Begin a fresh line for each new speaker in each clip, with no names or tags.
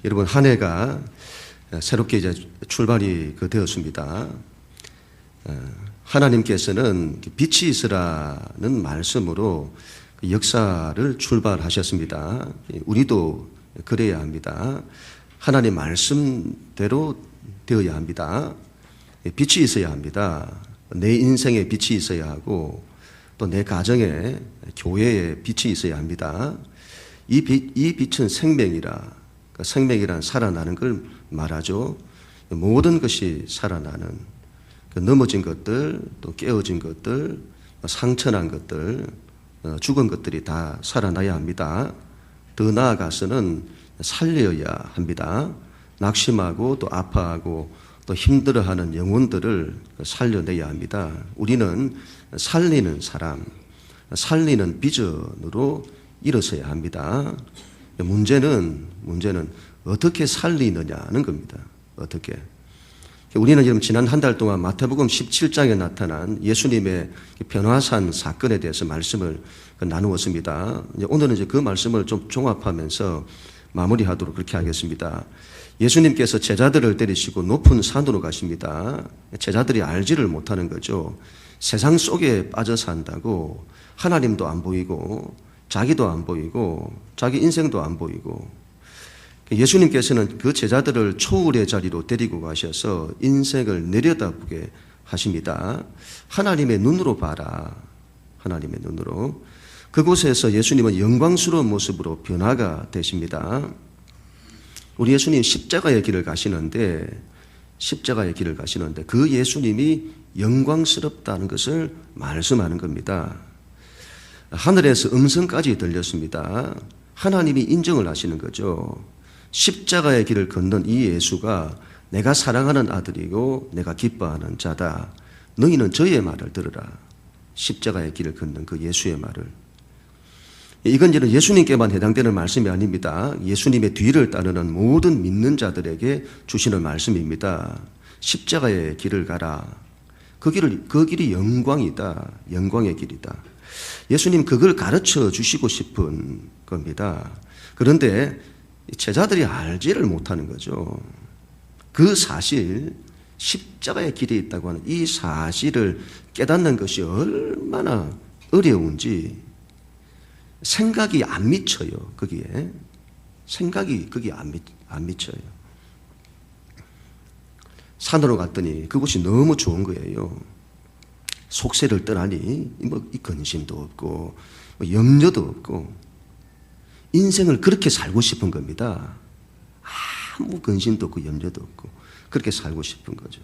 여러분 한 해가 새롭게 이제 출발이 되었습니다. 하나님께서는 빛이 있으라는 말씀으로 역사를 출발하셨습니다. 우리도 그래야 합니다. 하나님 말씀대로 되어야 합니다. 빛이 있어야 합니다. 내 인생에 빛이 있어야 하고 또 내 가정에 교회에 빛이 있어야 합니다. 이 빛은 생명이라, 생명이란 살아나는 걸 말하죠. 모든 것이 살아나는, 넘어진 것들, 또 깨어진 것들, 상처난 것들, 죽은 것들이 다 살아나야 합니다. 더 나아가서는 살려야 합니다. 낙심하고 또 아파하고 또 힘들어하는 영혼들을 살려내야 합니다. 우리는 살리는 사람, 살리는 비전으로 일어서야 합니다. 문제는 어떻게 살리느냐는 겁니다. 어떻게. 우리는 지금 지난 한 달 동안 마태복음 17장에 나타난 예수님의 변화산 사건에 대해서 말씀을 나누었습니다. 오늘은 이제 그 말씀을 좀 종합하면서 마무리하도록 그렇게 하겠습니다. 예수님께서 제자들을 데리시고 높은 산으로 가십니다. 제자들이 알지를 못하는 거죠. 세상 속에 빠져 산다고 하나님도 안 보이고 자기도 안 보이고 자기 인생도 안 보이고 예수님께서는 그 제자들을 초월의 자리로 데리고 가셔서 인생을 내려다보게 하십니다. 하나님의 눈으로 봐라. 하나님의 눈으로. 그곳에서 예수님은 영광스러운 모습으로 변화가 되십니다. 우리 예수님 십자가의 길을 가시는데 그 예수님이 영광스럽다는 것을 말씀하는 겁니다. 하늘에서 음성까지 들렸습니다. 하나님이 인정을 하시는 거죠. 십자가의 길을 걷는 이 예수가 내가 사랑하는 아들이고 내가 기뻐하는 자다. 너희는 저의 말을 들으라. 십자가의 길을 걷는 그 예수의 말을. 이건 이제 예수님께만 해당되는 말씀이 아닙니다. 예수님의 뒤를 따르는 모든 믿는 자들에게 주시는 말씀입니다. 십자가의 길을 가라. 그 길이 영광이다. 영광의 길이다. 예수님 그걸 가르쳐 주시고 싶은 겁니다. 그런데 제자들이 알지를 못하는 거죠. 그 사실, 십자가의 길이 있다고 하는 이 사실을 깨닫는 것이 얼마나 어려운지 생각이 안 미쳐요. 거기에 생각이 거기에 안 미쳐요. 산으로 갔더니 그곳이 너무 좋은 거예요. 속세를 떠나니 이 근심도 없고 염려도 없고 인생을 그렇게 살고 싶은 겁니다. 아무 근심도 없고 염려도 없고 그렇게 살고 싶은 거죠.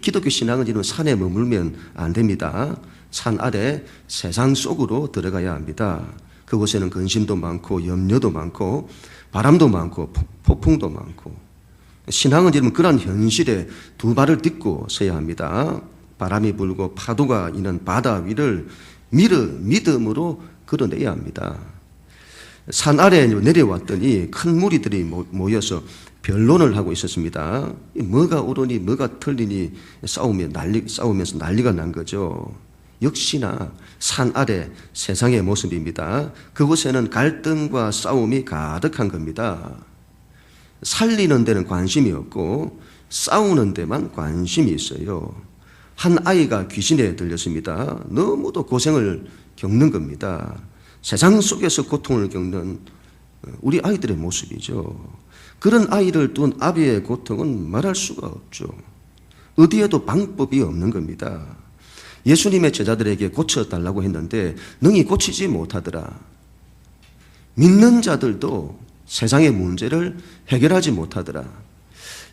기독교 신앙은 이런 산에 머물면 안 됩니다. 산 아래 세상 속으로 들어가야 합니다. 그곳에는 근심도 많고 염려도 많고 바람도 많고 폭풍도 많고 신앙은 이러면 그런 현실에 두 발을 딛고 서야 합니다. 바람이 불고 파도가 있는 바다 위를 믿음으로 걸어내야 합니다. 산 아래에 내려왔더니 큰 무리들이 모여서 변론을 하고 있었습니다. 뭐가 옳으니 뭐가 틀리니 싸우면서 난리가 난 거죠. 역시나 산 아래 세상의 모습입니다. 그곳에는 갈등과 싸움이 가득한 겁니다. 살리는 데는 관심이 없고 싸우는 데만 관심이 있어요. 한 아이가 귀신에 들렸습니다. 너무도 고생을 겪는 겁니다. 세상 속에서 고통을 겪는 우리 아이들의 모습이죠. 그런 아이를 둔 아비의 고통은 말할 수가 없죠. 어디에도 방법이 없는 겁니다. 예수님의 제자들에게 고쳐달라고 했는데 능히 고치지 못하더라. 믿는 자들도 세상의 문제를 해결하지 못하더라.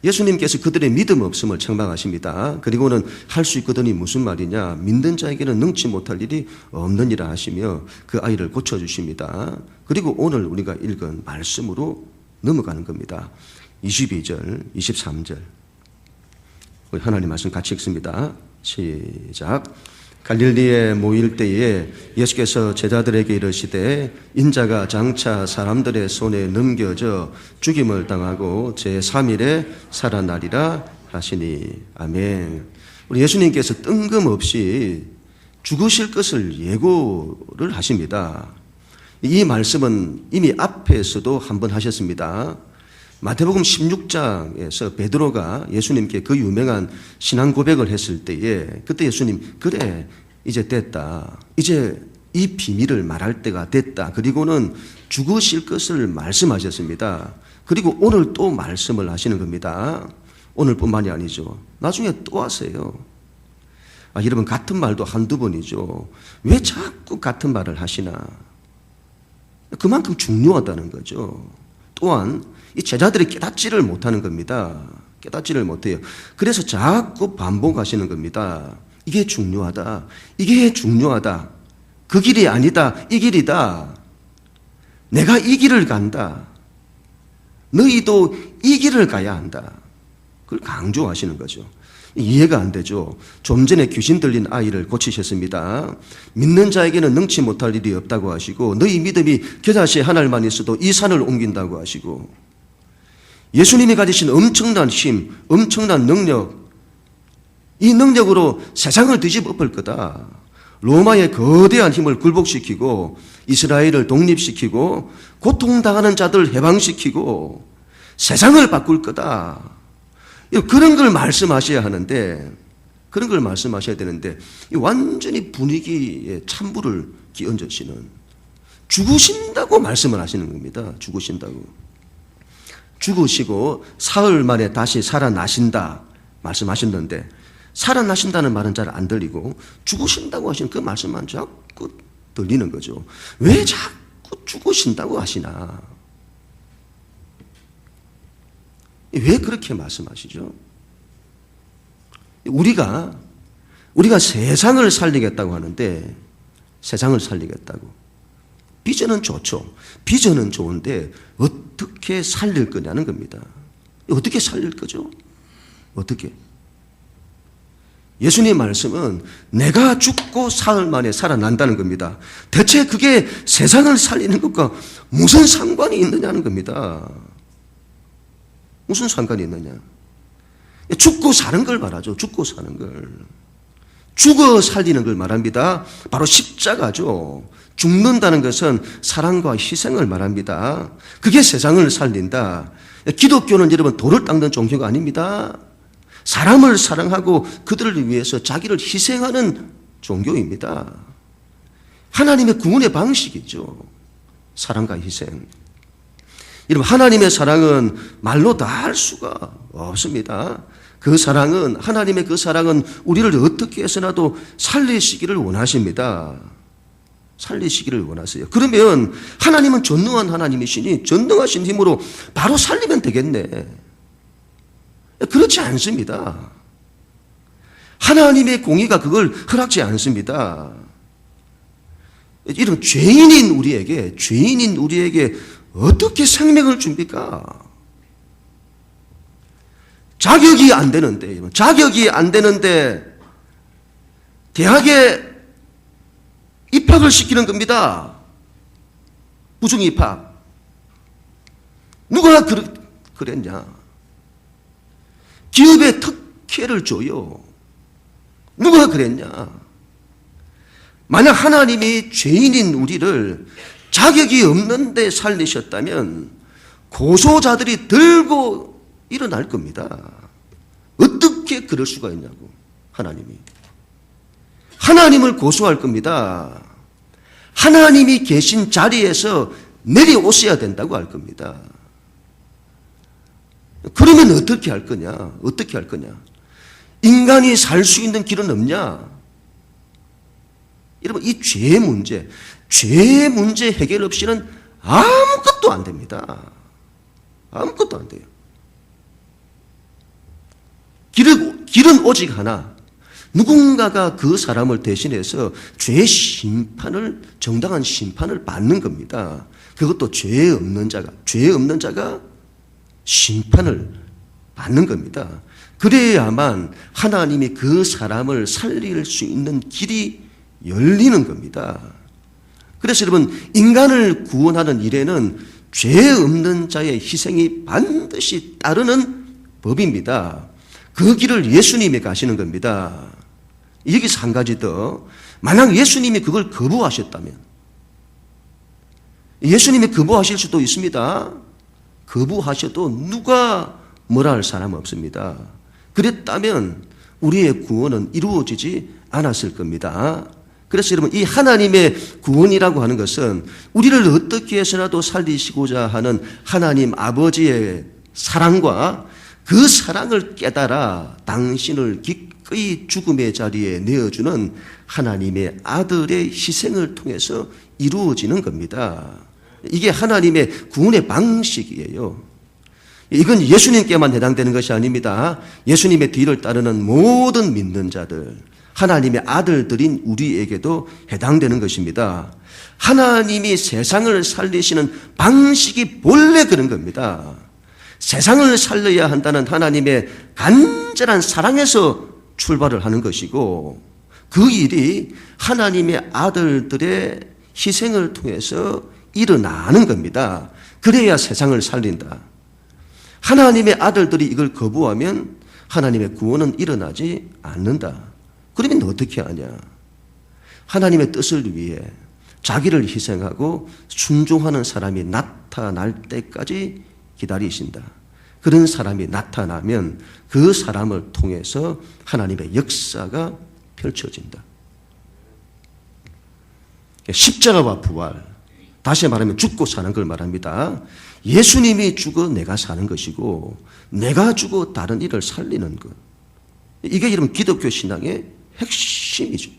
예수님께서 그들의 믿음 없음을 책망하십니다. 그리고는 할 수 있거든이 무슨 말이냐. 믿는 자에게는 능치 못할 일이 없느니라 하시며 그 아이를 고쳐주십니다. 그리고 오늘 우리가 읽은 말씀으로 넘어가는 겁니다. 22절, 23절. 우리 하나님 말씀 같이 읽습니다. 시작. 갈릴리에 모일 때에 예수께서 제자들에게 이르시되 인자가 장차 사람들의 손에 넘겨져 죽임을 당하고 제3일에 살아나리라 하시니. 아멘. 우리 예수님께서 뜬금없이 죽으실 것을 예고를 하십니다. 이 말씀은 이미 앞에서도 한번 하셨습니다. 마태복음 16장에서 베드로가 예수님께 그 유명한 신앙 고백을 했을 때에 그때 예수님 그래 이제 됐다. 이제 이 비밀을 말할 때가 됐다. 그리고는 죽으실 것을 말씀하셨습니다. 그리고 오늘 또 말씀을 하시는 겁니다. 오늘뿐만이 아니죠. 나중에 또 하세요. 여러분 같은 말도 한두 번이죠. 왜 자꾸 같은 말을 하시나? 그만큼 중요하다는 거죠. 또한 이 제자들이 깨닫지를 못하는 겁니다. 깨닫지를 못해요. 그래서 자꾸 반복하시는 겁니다. 이게 중요하다. 이게 중요하다. 그 길이 아니다. 이 길이다. 내가 이 길을 간다. 너희도 이 길을 가야 한다. 그걸 강조하시는 거죠. 이해가 안 되죠. 좀 전에 귀신 들린 아이를 고치셨습니다. 믿는 자에게는 능치 못할 일이 없다고 하시고 너희 믿음이 겨자씨 하나만 있어도 이 산을 옮긴다고 하시고 예수님이 가지신 엄청난 힘, 엄청난 능력, 이 능력으로 세상을 뒤집어 엎을 거다. 로마의 거대한 힘을 굴복시키고 이스라엘을 독립시키고 고통당하는 자들 해방시키고 세상을 바꿀 거다. 그런 걸 말씀하셔야 하는데, 그런 걸 말씀하셔야 되는데 완전히 분위기에 찬불을 끼얹으시는, 죽으신다고 말씀을 하시는 겁니다. 죽으신다고. 죽으시고 사흘 만에 다시 살아나신다 말씀하셨는데 살아나신다는 말은 잘 안 들리고 죽으신다고 하시는 그 말씀만 자꾸 들리는 거죠. 왜 자꾸 죽으신다고 하시나? 왜 그렇게 말씀하시죠? 우리가 세상을 살리겠다고 하는데 세상을 살리겠다고. 비전은 좋죠. 비전은 좋은데 어떻게 살릴 거냐는 겁니다. 어떻게 살릴 거죠? 어떻게? 예수님 말씀은 내가 죽고 사흘 만에 살아난다는 겁니다. 대체 그게 세상을 살리는 것과 무슨 상관이 있느냐는 겁니다. 무슨 상관이 있느냐? 죽고 사는 걸 말하죠. 죽고 사는 걸. 죽어 살리는 걸 말합니다. 바로 십자가죠. 죽는다는 것은 사랑과 희생을 말합니다. 그게 세상을 살린다. 기독교는 여러분 돌을 닦는 종교가 아닙니다. 사람을 사랑하고 그들을 위해서 자기를 희생하는 종교입니다. 하나님의 구원의 방식이죠. 사랑과 희생. 여러분 하나님의 사랑은 말로 다 할 수가 없습니다. 그 사랑은, 하나님의 그 사랑은 우리를 어떻게 해서라도 살리시기를 원하십니다. 살리시기를 원하세요. 그러면 하나님은 전능한 하나님이시니 전능하신 힘으로 바로 살리면 되겠네. 그렇지 않습니다. 하나님의 공의가 그걸 허락지 않습니다. 이런 죄인인 우리에게 어떻게 생명을 줍니까? 자격이 안 되는데 대학에 입학을 시키는 겁니다. 부중 입학. 누가 그랬냐? 기업에 특혜를 줘요. 누가 그랬냐? 만약 하나님이 죄인인 우리를 자격이 없는데 살리셨다면 고소자들이 들고 일어날 겁니다. 어떻게 그럴 수가 있냐고. 하나님을 고소할 겁니다. 하나님이 계신 자리에서 내려오셔야 된다고 할 겁니다. 그러면 어떻게 할 거냐? 인간이 살 수 있는 길은 없냐? 여러분, 이 죄 문제 해결 없이는 아무것도 안 됩니다. 아무것도 안 돼요. 길은 오직 하나. 누군가가 그 사람을 대신해서 정당한 심판을 받는 겁니다. 그것도 죄 없는 자가 심판을 받는 겁니다. 그래야만 하나님이 그 사람을 살릴 수 있는 길이 열리는 겁니다. 그래서 여러분, 인간을 구원하는 일에는 죄 없는 자의 희생이 반드시 따르는 법입니다. 그 길을 예수님이 가시는 겁니다. 여기서 한 가지 더. 만약 예수님이 그걸 거부하셨다면, 예수님이 거부하실 수도 있습니다. 거부하셔도 누가 뭐라 할 사람 없습니다. 그랬다면 우리의 구원은 이루어지지 않았을 겁니다. 그래서 여러분, 이 하나님의 구원이라고 하는 것은 우리를 어떻게 해서라도 살리시고자 하는 하나님 아버지의 사랑과 그 사랑을 깨달아 당신을 기꺼이 죽음의 자리에 내어주는 하나님의 아들의 희생을 통해서 이루어지는 겁니다. 이게 하나님의 구원의 방식이에요. 이건 예수님께만 해당되는 것이 아닙니다. 예수님의 뒤를 따르는 모든 믿는 자들, 하나님의 아들들인 우리에게도 해당되는 것입니다. 하나님이 세상을 살리시는 방식이 본래 그런 겁니다. 세상을 살려야 한다는 하나님의 간절한 사랑에서 출발을 하는 것이고, 그 일이 하나님의 아들들의 희생을 통해서 일어나는 겁니다. 그래야 세상을 살린다. 하나님의 아들들이 이걸 거부하면 하나님의 구원은 일어나지 않는다. 그러면 어떻게 하냐? 하나님의 뜻을 위해 자기를 희생하고 순종하는 사람이 나타날 때까지 기다리신다. 그런 사람이 나타나면 그 사람을 통해서 하나님의 역사가 펼쳐진다. 십자가와 부활, 다시 말하면 죽고 사는 걸 말합니다. 예수님이 죽어 내가 사는 것이고, 내가 죽어 다른 이를 살리는 것. 이게 여러분 기독교 신앙의 핵심이죠.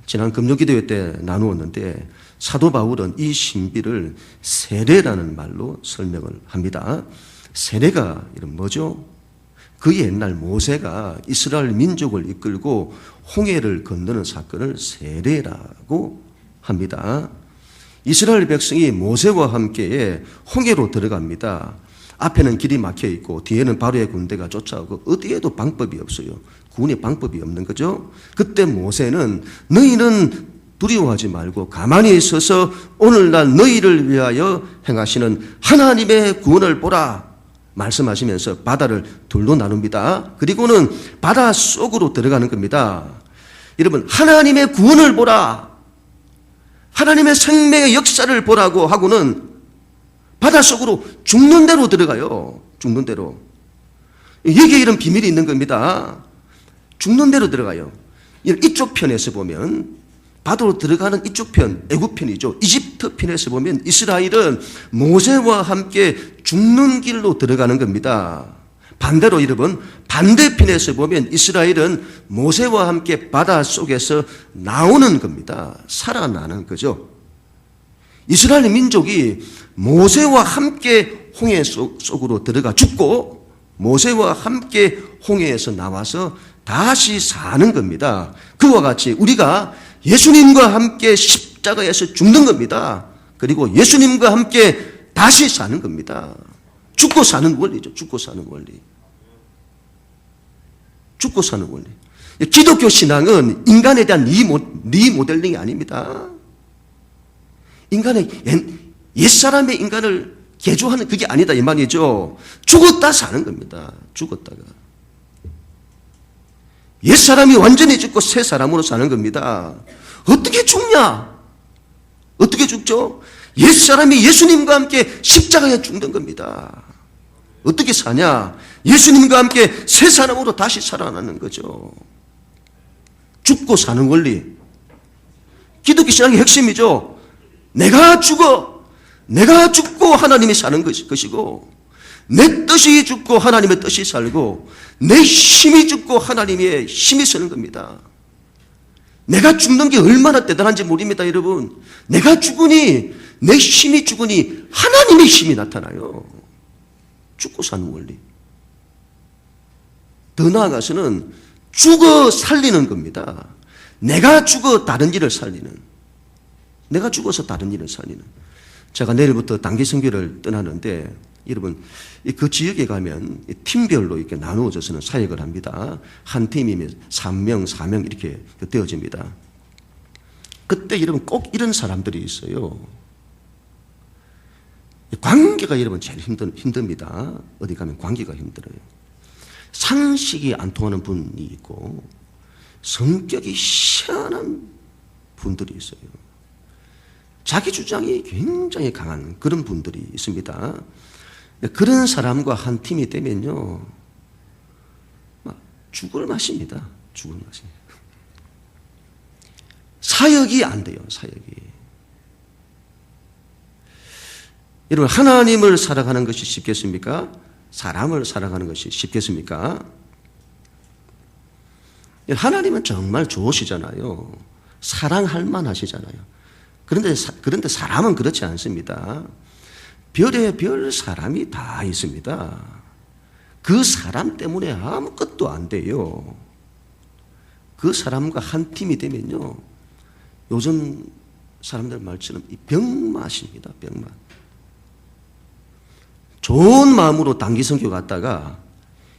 지난 금요기도회 때 나누었는데, 사도 바울은 이 신비를 세례라는 말로 설명을 합니다. 세례가 이런 뭐죠? 그 옛날 모세가 이스라엘 민족을 이끌고 홍해를 건너는 사건을 세례라고 합니다. 이스라엘 백성이 모세와 함께 홍해로 들어갑니다. 앞에는 길이 막혀 있고 뒤에는 바로의 군대가 쫓아오고 어디에도 방법이 없어요. 구원의 방법이 없는 거죠. 그때 모세는 너희는 두려워하지 말고 가만히 서서 오늘날 너희를 위하여 행하시는 하나님의 구원을 보라 말씀하시면서 바다를 둘로 나눕니다. 그리고는 바다 속으로 들어가는 겁니다. 여러분, 하나님의 구원을 보라, 하나님의 생명의 역사를 보라고 하고는 바다 속으로 죽는 대로 들어가요. 죽는 대로. 여기에 이런 비밀이 있는 겁니다. 죽는 대로 들어가요. 이쪽 편에서 보면 바다로 들어가는 이쪽 편, 애굽편이죠. 이집트 편에서 보면 이스라엘은 모세와 함께 죽는 길로 들어가는 겁니다. 반대로 여러분, 반대편에서 보면 이스라엘은 모세와 함께 바다 속에서 나오는 겁니다. 살아나는 거죠. 이스라엘 민족이 모세와 함께 홍해 속으로 들어가 죽고 모세와 함께 홍해에서 나와서 다시 사는 겁니다. 그와 같이 우리가 예수님과 함께 십자가에서 죽는 겁니다. 그리고 예수님과 함께 다시 사는 겁니다. 죽고 사는 원리죠. 죽고 사는 원리. 죽고 사는 원리. 기독교 신앙은 인간에 대한 리모델링이 아닙니다. 인간의 옛사람의 인간을 개조하는 그게 아니다 이 말이죠. 죽었다 사는 겁니다. 죽었다가. 옛사람이 완전히 죽고 새 사람으로 사는 겁니다. 어떻게 죽냐? 어떻게 죽죠? 옛사람이 예수님과 함께 십자가에 죽는 겁니다. 어떻게 사냐? 예수님과 함께 새 사람으로 다시 살아나는 거죠. 죽고 사는 원리. 기독교 신앙의 핵심이죠. 내가 죽고 하나님이 사는 것이고, 내 뜻이 죽고 하나님의 뜻이 살고, 내 힘이 죽고 하나님의 힘이 서는 겁니다. 내가 죽는 게 얼마나 대단한지 모릅니다, 여러분. 내가 죽으니, 내 힘이 죽으니 하나님의 힘이 나타나요. 죽고 사는 원리. 더 나아가서는 죽어 살리는 겁니다. 내가 죽어 다른 일을 살리는. 내가 죽어서 다른 일을 살리는. 제가 내일부터 단기 선교를 떠나는데 여러분 그 지역에 가면 팀별로 이렇게 나누어져서는 사역을 합니다. 한 팀이면 3명, 4명 이렇게 되어집니다. 그때 여러분 꼭 이런 사람들이 있어요. 관계가 여러분 제일 힘듭니다. 어디 가면 관계가 힘들어요. 상식이 안 통하는 분이 있고 성격이 희한한 분들이 있어요. 자기 주장이 굉장히 강한 그런 분들이 있습니다. 그런 사람과 한 팀이 되면요, 막 죽을 맛입니다. 죽을 맛입니다. 사역이 안 돼요, 사역이. 여러분, 하나님을 살아가는 것이 쉽겠습니까? 사람을 살아가는 것이 쉽겠습니까? 하나님은 정말 좋으시잖아요. 사랑할 만하시잖아요. 그런데 사람은 그렇지 않습니다. 별의 별 사람이 다 있습니다. 그 사람 때문에 아무것도 안 돼요. 그 사람과 한 팀이 되면요, 요즘 사람들 말처럼 이 병맛입니다. 병맛. 좋은 마음으로 단기 선교 갔다가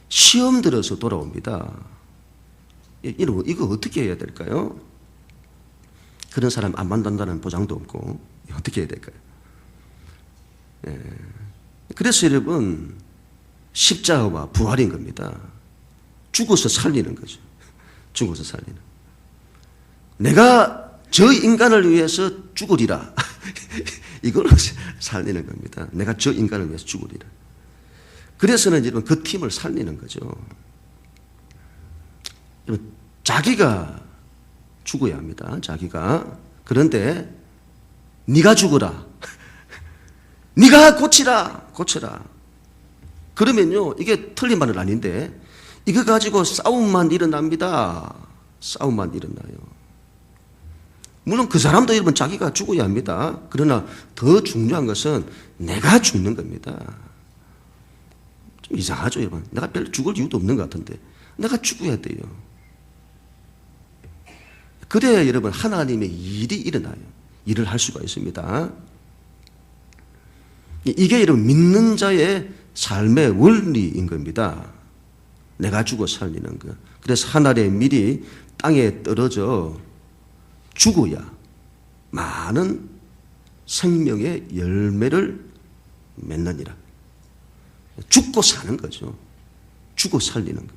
시험 들어서 돌아옵니다. 여러분, 이거 어떻게 해야 될까요? 그런 사람 안 만난다는 보장도 없고 어떻게 해야 될까요? 그래서 여러분, 십자가와 부활인 겁니다. 죽어서 살리는 거죠. 죽어서 살리는. 내가 저 인간을 위해서 죽으리라. 이걸로 살리는 겁니다. 내가 저 인간을 위해서 죽으리라. 그래서는 여러분, 그 팀을 살리는 거죠. 여러분, 자기가 죽어야 합니다. 자기가. 그런데 네가 죽어라. 네가 고쳐라. 그러면요, 이게 틀린 말은 아닌데 이거 가지고 싸움만 일어납니다. 싸움만 일어나요. 물론 그 사람도 여러분 자기가 죽어야 합니다. 그러나 더 중요한 것은 내가 죽는 겁니다. 좀 이상하죠, 여러분. 내가 별로 죽을 이유도 없는 것 같은데 내가 죽어야 돼요. 그래야 여러분 하나님의 일이 일어나요. 일을 할 수가 있습니다. 이게 여러분 믿는 자의 삶의 원리인 겁니다. 내가 죽어 살리는 것. 그래서 하늘의 밀이 땅에 떨어져 죽어야 많은 생명의 열매를 맺느니라. 죽고 사는 거죠. 죽어 살리는 것.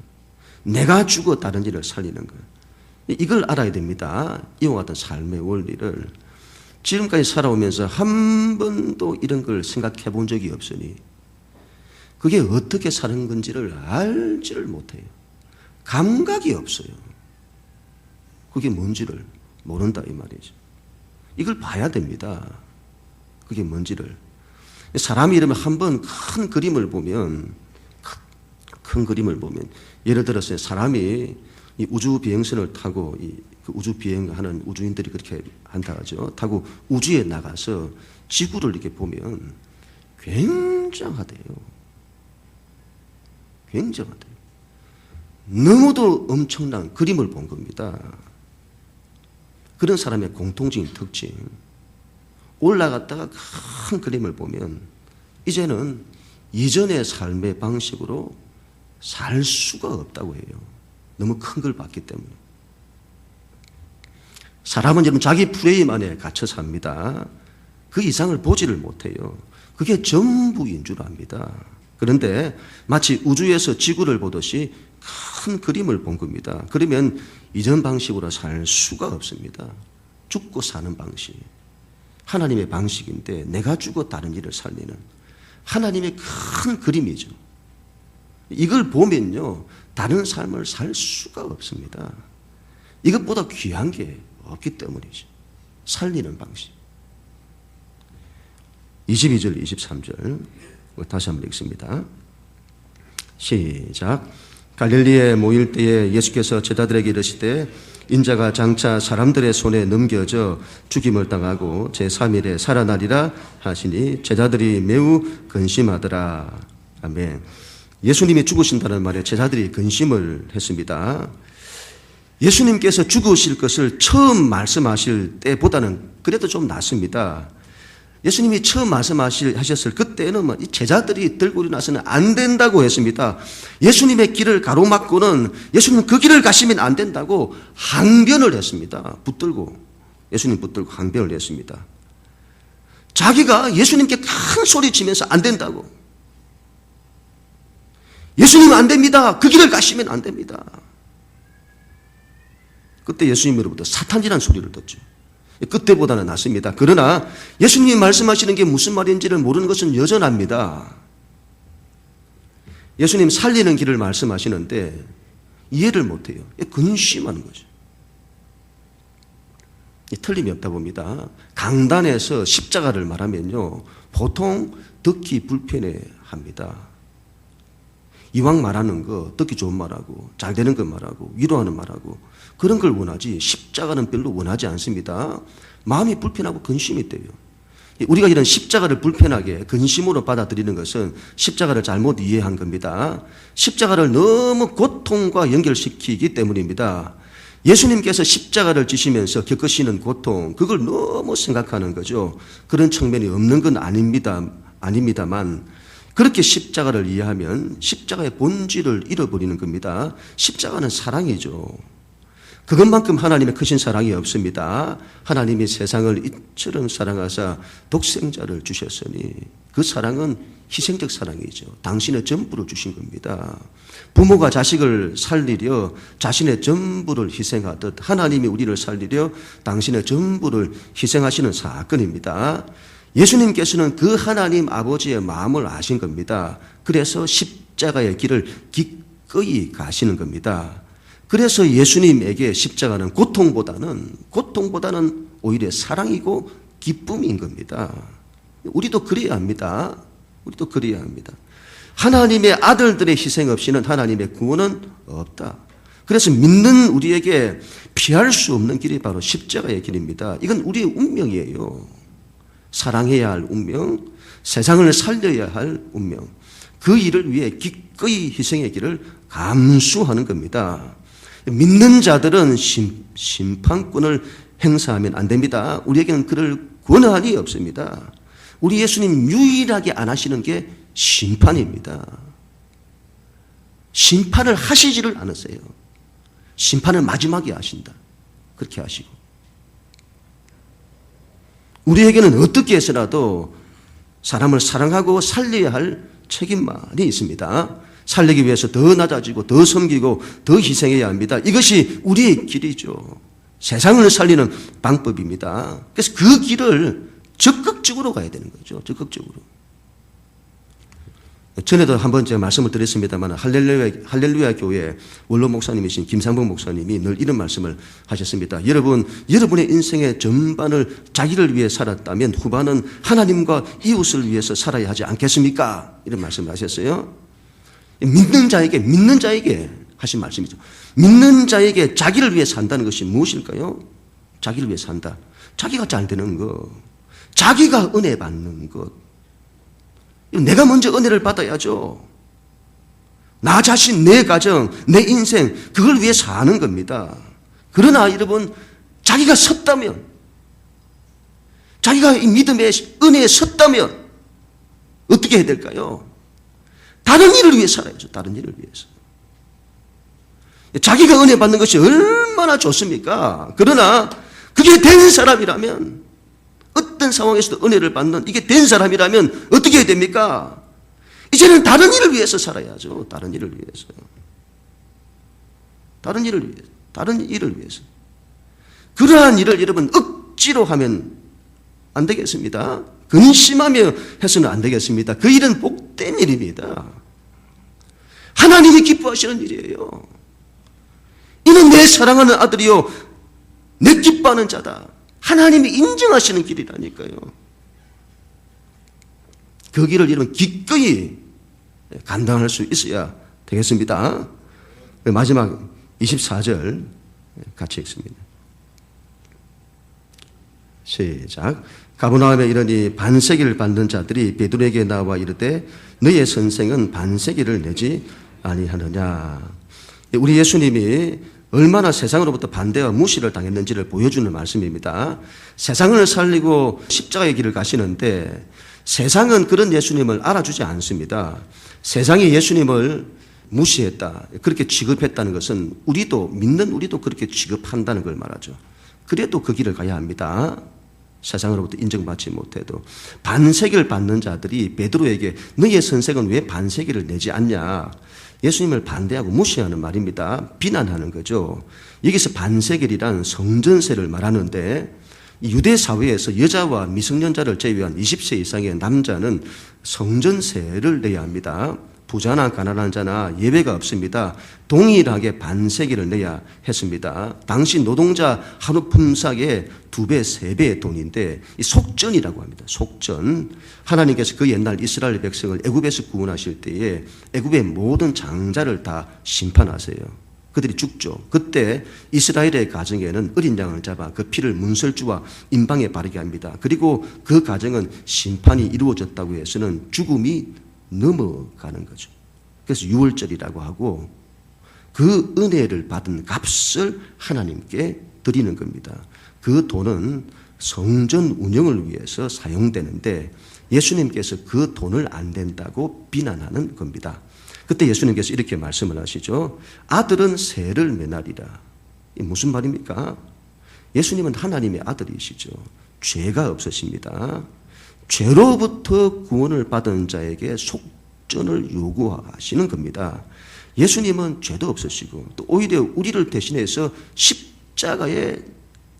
내가 죽어 다른 일을 살리는 것. 이걸 알아야 됩니다. 이와 같은 삶의 원리를. 지금까지 살아오면서 한 번도 이런 걸 생각해 본 적이 없으니 그게 어떻게 사는 건지를 알지를 못해요. 감각이 없어요. 그게 뭔지를 모른다 이 말이죠. 이걸 봐야 됩니다. 그게 뭔지를. 사람이 이러면 한번 큰 그림을 보면 예를 들어서 사람이 이 우주 비행선을 타고 그 우주 비행하는 우주인들이 그렇게 한다 하죠. 타고 우주에 나가서 지구를 이렇게 보면 굉장하대요. 굉장하대요. 너무도 엄청난 그림을 본 겁니다. 그런 사람의 공통적인 특징. 올라갔다가 큰 그림을 보면 이제는 이전의 삶의 방식으로 살 수가 없다고 해요. 너무 큰 걸 봤기 때문에. 사람은 여러분 자기 프레임 안에 갇혀 삽니다. 그 이상을 보지를 못해요. 그게 전부인 줄 압니다. 그런데 마치 우주에서 지구를 보듯이 큰 그림을 본 겁니다. 그러면 이전 방식으로 살 수가 없습니다. 죽고 사는 방식. 하나님의 방식인데 내가 죽어 다른 일을 살리는 하나님의 큰 그림이죠. 이걸 보면요, 다른 삶을 살 수가 없습니다. 이것보다 귀한 게 없기 때문이죠. 살리는 방식. 22절, 23절 다시 한번 읽습니다. 시작. 갈릴리에 모일 때에 예수께서 제자들에게 이르시되 인자가 장차 사람들의 손에 넘겨져 죽임을 당하고 제3일에 살아나리라 하시니 제자들이 매우 근심하더라. 아멘. 예수님이 죽으신다는 말에 제자들이 근심을 했습니다. 예수님께서 죽으실 것을 처음 말씀하실 때보다는 그래도 좀 낫습니다. 예수님이 처음 말씀하셨을 그때는 이 제자들이 들고 일어나서는 안 된다고 했습니다. 예수님의 길을 가로막고는 예수님은 그 길을 가시면 안 된다고 항변을 했습니다. 예수님 붙들고 항변을 했습니다. 자기가 예수님께 큰 소리 치면서 안 된다고. 예수님은 안 됩니다. 그 길을 가시면 안 됩니다. 그때 예수님으로부터 사탄이라는 소리를 듣죠. 그때보다는 낫습니다. 그러나 예수님이 말씀하시는 게 무슨 말인지를 모르는 것은 여전합니다. 예수님 살리는 길을 말씀하시는데 이해를 못해요. 근심하는 거죠. 틀림이 없다 봅니다. 강단에서 십자가를 말하면요, 보통 듣기 불편해합니다. 이왕 말하는 거 듣기 좋은 말하고 잘 되는 거 말하고 위로하는 말하고 그런 걸 원하지 십자가는 별로 원하지 않습니다. 마음이 불편하고 근심이 돼요. 우리가 이런 십자가를 불편하게 근심으로 받아들이는 것은 십자가를 잘못 이해한 겁니다. 십자가를 너무 고통과 연결시키기 때문입니다. 예수님께서 십자가를 지시면서 겪으시는 고통, 그걸 너무 생각하는 거죠. 그런 측면이 없는 건 아닙니다만 그렇게 십자가를 이해하면 십자가의 본질을 잃어버리는 겁니다. 십자가는 사랑이죠. 그것만큼 하나님의 크신 사랑이 없습니다. 하나님이 세상을 이처럼 사랑하사 독생자를 주셨으니 그 사랑은 희생적 사랑이죠. 당신의 전부를 주신 겁니다. 부모가 자식을 살리려 자신의 전부를 희생하듯 하나님이 우리를 살리려 당신의 전부를 희생하시는 사건입니다. 예수님께서는 그 하나님 아버지의 마음을 아신 겁니다. 그래서 십자가의 길을 기꺼이 가시는 겁니다. 그래서 예수님에게 십자가는 고통보다는 오히려 사랑이고 기쁨인 겁니다. 우리도 그래야 합니다. 우리도 그래야 합니다. 하나님의 아들들의 희생 없이는 하나님의 구원은 없다. 그래서 믿는 우리에게 피할 수 없는 길이 바로 십자가의 길입니다. 이건 우리의 운명이에요. 사랑해야 할 운명, 세상을 살려야 할 운명, 그 일을 위해 기꺼이 희생의 길을 감수하는 겁니다. 믿는 자들은 심판권을 행사하면 안 됩니다. 우리에게는 그럴 권한이 없습니다. 우리 예수님 유일하게 안 하시는 게 심판입니다. 심판을 하시지를 않으세요. 심판을 마지막에 하신다. 그렇게 하시고. 우리에게는 어떻게 해서라도 사람을 사랑하고 살려야 할 책임만이 있습니다. 살리기 위해서 더 낮아지고 더 섬기고 더 희생해야 합니다. 이것이 우리의 길이죠. 세상을 살리는 방법입니다. 그래서 그 길을 적극적으로 가야 되는 거죠. 적극적으로. 전에도 한번 제가 말씀을 드렸습니다만 할렐루야 교회 원로 목사님이신 김상봉 목사님이 늘 이런 말씀을 하셨습니다. 여러분의 인생의 전반을 자기를 위해 살았다면 후반은 하나님과 이웃을 위해서 살아야 하지 않겠습니까? 이런 말씀을 하셨어요. 믿는 자에게 하신 말씀이죠. 믿는 자에게 자기를 위해 산다는 것이 무엇일까요? 자기를 위해 산다. 자기가 잘 되는 것, 자기가 은혜 받는 것. 내가 먼저 은혜를 받아야죠. 나 자신, 내 가정, 내 인생, 그걸 위해 사는 겁니다. 그러나 여러분, 자기가 섰다면, 자기가 이 믿음의 은혜에 섰다면 어떻게 해야 될까요? 다른 일을 위해 살아야죠. 다른 일을 위해서. 자기가 은혜 받는 것이 얼마나 좋습니까? 그러나 그게 된 사람이라면, 어떤 상황에서도 은혜를 받는 이게 된 사람이라면 어떻게 해야 됩니까? 이제는 다른 일을 위해서 살아야죠. 다른 일을 위해서. 다른 일을 위해서. 그러한 일을 여러분 억지로 하면 안 되겠습니다. 근심하며 해서는 안 되겠습니다. 그 일은 복된 일입니다. 하나님이 기뻐하시는 일이에요. 이는 내 사랑하는 아들이요 내 기뻐하는 자다. 하나님이 인정하시는 길이라니까요. 그 길을 여러분 기꺼이 감당할 수 있어야 되겠습니다. 마지막 24절 같이 읽습니다. 시작. 가버나움에 이르니 반세기를 받는 자들이 베드로에게 나와 이르되 너의 선생은 반세기를 내지 아니하느냐. 우리 예수님이 얼마나 세상으로부터 반대와 무시를 당했는지를 보여주는 말씀입니다. 세상을 살리고 십자가의 길을 가시는데 세상은 그런 예수님을 알아주지 않습니다. 세상이 예수님을 무시했다, 그렇게 취급했다는 것은 믿는 우리도 그렇게 취급한다는 걸 말하죠. 그래도 그 길을 가야 합니다. 세상으로부터 인정받지 못해도. 반세기를 받는 자들이 베드로에게 너의 선생은 왜 반세기를 내지 않냐, 예수님을 반대하고 무시하는 말입니다. 비난하는 거죠. 여기서 반세겔이란 성전세를 말하는데 유대 사회에서 여자와 미성년자를 제외한 20세 이상의 남자는 성전세를 내야 합니다. 부자나 가난한 자나 예외가 없습니다. 동일하게 반세기를 내야 했습니다. 당시 노동자 하루 품삯의 2배, 3배의 돈인데 이 속전이라고 합니다. 속전. 하나님께서 그 옛날 이스라엘 백성을 애굽에서 구원하실 때에 애굽의 모든 장자를 다 심판하세요. 그들이 죽죠. 그때 이스라엘의 가정에는 어린 양을 잡아 그 피를 문설주와 임방에 바르게 합니다. 그리고 그 가정은 심판이 이루어졌다고 해서는 죽음이 넘어가는 거죠. 그래서 유월절이라고 하고 그 은혜를 받은 값을 하나님께 드리는 겁니다. 그 돈은 성전 운영을 위해서 사용되는데 예수님께서 그 돈을 안 된다고 비난하는 겁니다. 그때 예수님께서 이렇게 말씀을 하시죠. 아들은 세를 매나리라. 이 무슨 말입니까? 예수님은 하나님의 아들이시죠. 죄가 없으십니다. 죄로부터 구원을 받은 자에게 속전을 요구하시는 겁니다. 예수님은 죄도 없으시고 또 오히려 우리를 대신해서 십자가에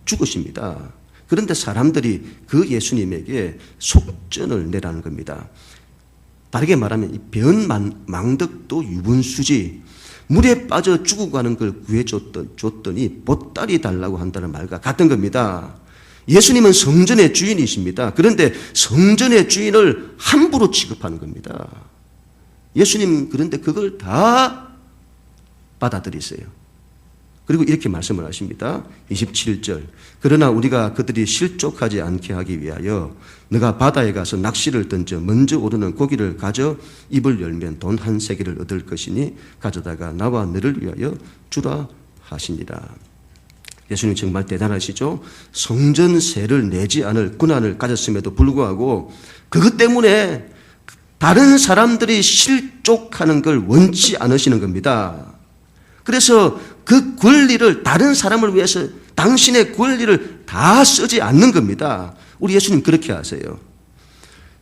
죽으십니다. 그런데 사람들이 그 예수님에게 속전을 내라는 겁니다. 다르게 말하면 이 변망덕도 유분수지, 물에 빠져 죽어가는 걸 구해줬더니 보따리 달라고 한다는 말과 같은 겁니다. 예수님은 성전의 주인이십니다. 그런데 성전의 주인을 함부로 취급하는 겁니다. 예수님 그런데 그걸 다 받아들이세요. 그리고 이렇게 말씀을 하십니다. 27절. 그러나 우리가 그들이 실족하지 않게 하기 위하여 너가 바다에 가서 낚시를 던져 먼저 오르는 고기를 가져 입을 열면 돈 한 세겔을 얻을 것이니 가져다가 나와 너를 위하여 주라 하시니라. 예수님 정말 대단하시죠? 성전세를 내지 않을 권한을 가졌음에도 불구하고 그것 때문에 다른 사람들이 실족하는 걸 원치 않으시는 겁니다. 그래서 그 권리를 다른 사람을 위해서 당신의 권리를 다 쓰지 않는 겁니다. 우리 예수님 그렇게 하세요.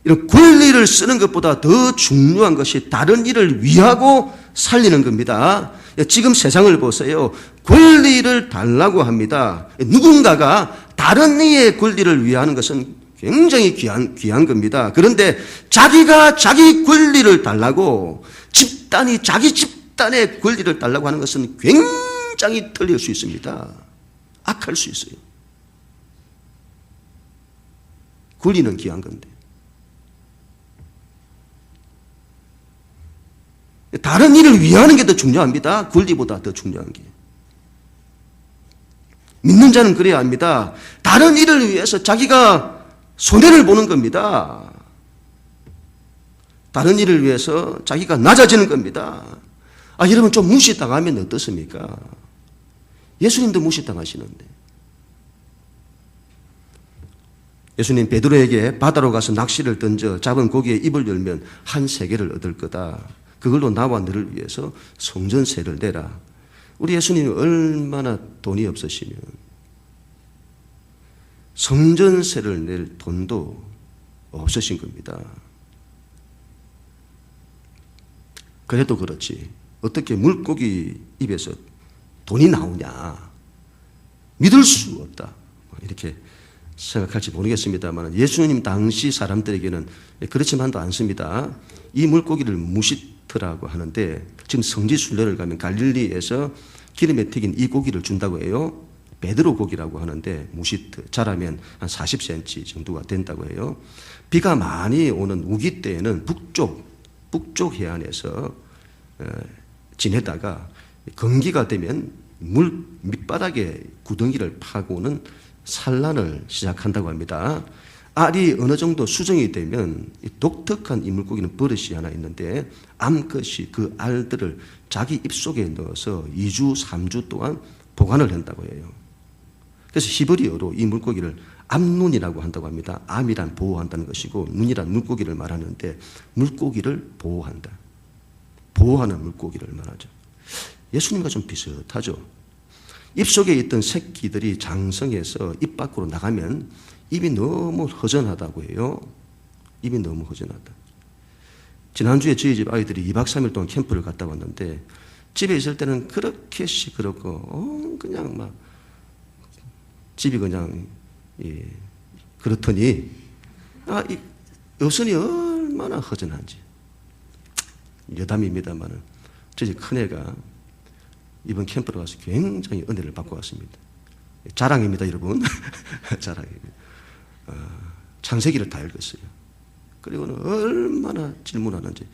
이런 권리를 쓰는 것보다 더 중요한 것이 다른 일을 위하고 살리는 겁니다. 지금 세상을 보세요. 권리를 달라고 합니다. 누군가가 다른 이의 권리를 위하는 것은 굉장히 귀한 겁니다. 그런데 자기가 자기 권리를 달라고 집단이 자기 집단의 권리를 달라고 하는 것은 굉장히 틀릴 수 있습니다. 악할 수 있어요. 권리는 귀한 건데. 다른 일을 위하는 게 더 중요합니다. 권리보다 더 중요한 게. 믿는 자는 그래야 합니다. 다른 일을 위해서 자기가 손해를 보는 겁니다. 다른 일을 위해서 자기가 낮아지는 겁니다. 여러분 좀 무시당하면 어떻습니까? 예수님도 무시당하시는데. 예수님 베드로에게 바다로 가서 낚시를 던져 잡은 고기에 입을 열면 한 세겔을 얻을 거다. 그걸로 나와 너를 위해서 성전세를 내라. 우리 예수님이 얼마나 돈이 없으시면 성전세를 낼 돈도 없으신 겁니다. 그래도 그렇지 어떻게 물고기 입에서 돈이 나오냐 믿을 수 없다 이렇게 생각할지 모르겠습니다만 예수님 당시 사람들에게는 그렇지만도 않습니다. 이 물고기를 무시트라고 하는데 지금 성지순례를 가면 갈릴리에서 기름에 튀긴 이 고기를 준다고 해요. 베드로 고기라고 하는데 무시트 자라면 한 40cm 정도가 된다고 해요. 비가 많이 오는 우기 때에는 북쪽 해안에서 지내다가 건기가 되면 물 밑바닥에 구덩이를 파고는 산란을 시작한다고 합니다. 알이 어느 정도 수정이 되면 독특한 이 물고기는 버릇이 하나 있는데 암컷이 그 알들을 자기 입속에 넣어서 2주, 3주 동안 보관을 한다고 해요. 그래서 히브리어로 이 물고기를 암눈이라고 한다고 합니다. 암이란 보호한다는 것이고 눈이란 물고기를 말하는데 물고기를 보호한다. 보호하는 물고기를 말하죠. 예수님과 좀 비슷하죠. 입속에 있던 새끼들이 장성해서 입 밖으로 나가면 입이 너무 허전하다고 해요. 입이 너무 허전하다. 지난주에 저희 집 아이들이 2박 3일 동안 캠프를 갔다 왔는데 집에 있을 때는 그렇게 시끄럽고 그냥 막 집이 그냥 예. 그렇더니 이 여선이 얼마나 허전한지. 여담입니다만은 저희 큰애가 이번 캠프로 가서 굉장히 은혜를 받고 왔습니다. 자랑입니다, 여러분. 자랑입니다. 창세기를 다 읽었어요. 그리고는 얼마나 질문하는지.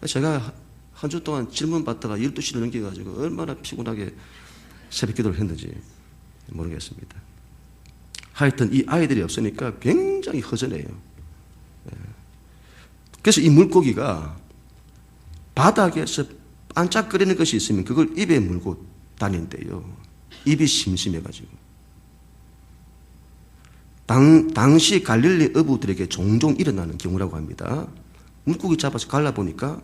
제가 한 주 동안 질문 받다가 12시를 넘겨가지고 얼마나 피곤하게 새벽 기도를 했는지 모르겠습니다. 하여튼 이 아이들이 없으니까 굉장히 허전해요. 그래서 이 물고기가 바닥에서 반짝거리는 것이 있으면 그걸 입에 물고 다닌대요. 입이 심심해가지고. 당시 갈릴리 어부들에게 종종 일어나는 경우라고 합니다. 물고기 잡아서 갈라보니까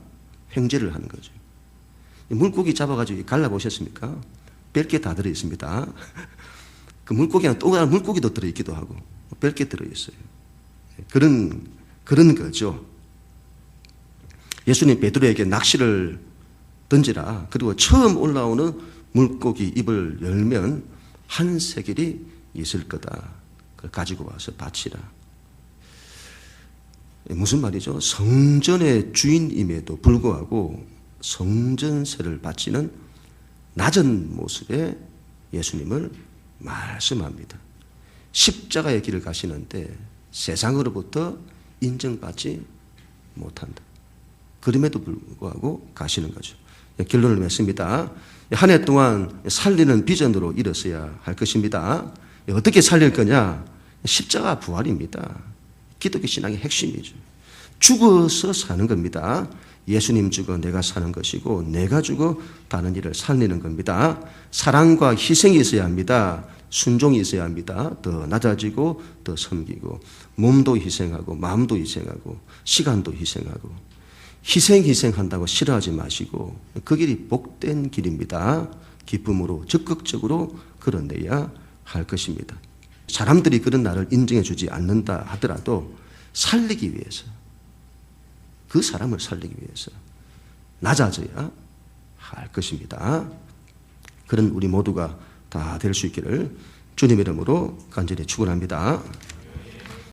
횡재를 하는 거죠. 물고기 잡아가지고 갈라보셨습니까? 벨게 다 들어있습니다. 그 물고기는 또 다른 물고기도 들어있기도 하고 벨게 들어있어요. 그런 거죠. 예수님 베드로에게 낚시를 던지라. 그리고 처음 올라오는 물고기 입을 열면 한 세겔이 있을 거다. 그걸 가지고 와서 바치라. 무슨 말이죠? 성전의 주인임에도 불구하고 성전세를 바치는 낮은 모습의 예수님을 말씀합니다. 십자가의 길을 가시는데 세상으로부터 인정받지 못한다. 그럼에도 불구하고 가시는 거죠. 결론을 맺습니다. 한 해 동안 살리는 비전으로 일었어야 할 것입니다. 어떻게 살릴 거냐? 십자가 부활입니다. 기독교 신앙의 핵심이죠. 죽어서 사는 겁니다. 예수님 죽어 내가 사는 것이고 내가 죽어 다른 일을 살리는 겁니다. 사랑과 희생이 있어야 합니다. 순종이 있어야 합니다. 더 낮아지고 더 섬기고 몸도 희생하고 마음도 희생하고 시간도 희생하고 희생한다고 싫어하지 마시고 그 길이 복된 길입니다. 기쁨으로 적극적으로 걸어내야 할 것입니다. 사람들이 그런 나를 인정해 주지 않는다 하더라도 살리기 위해서 그 사람을 살리기 위해서 낮아져야 할 것입니다. 그런 우리 모두가 다 될 수 있기를 주님의 이름으로 간절히 축원합니다.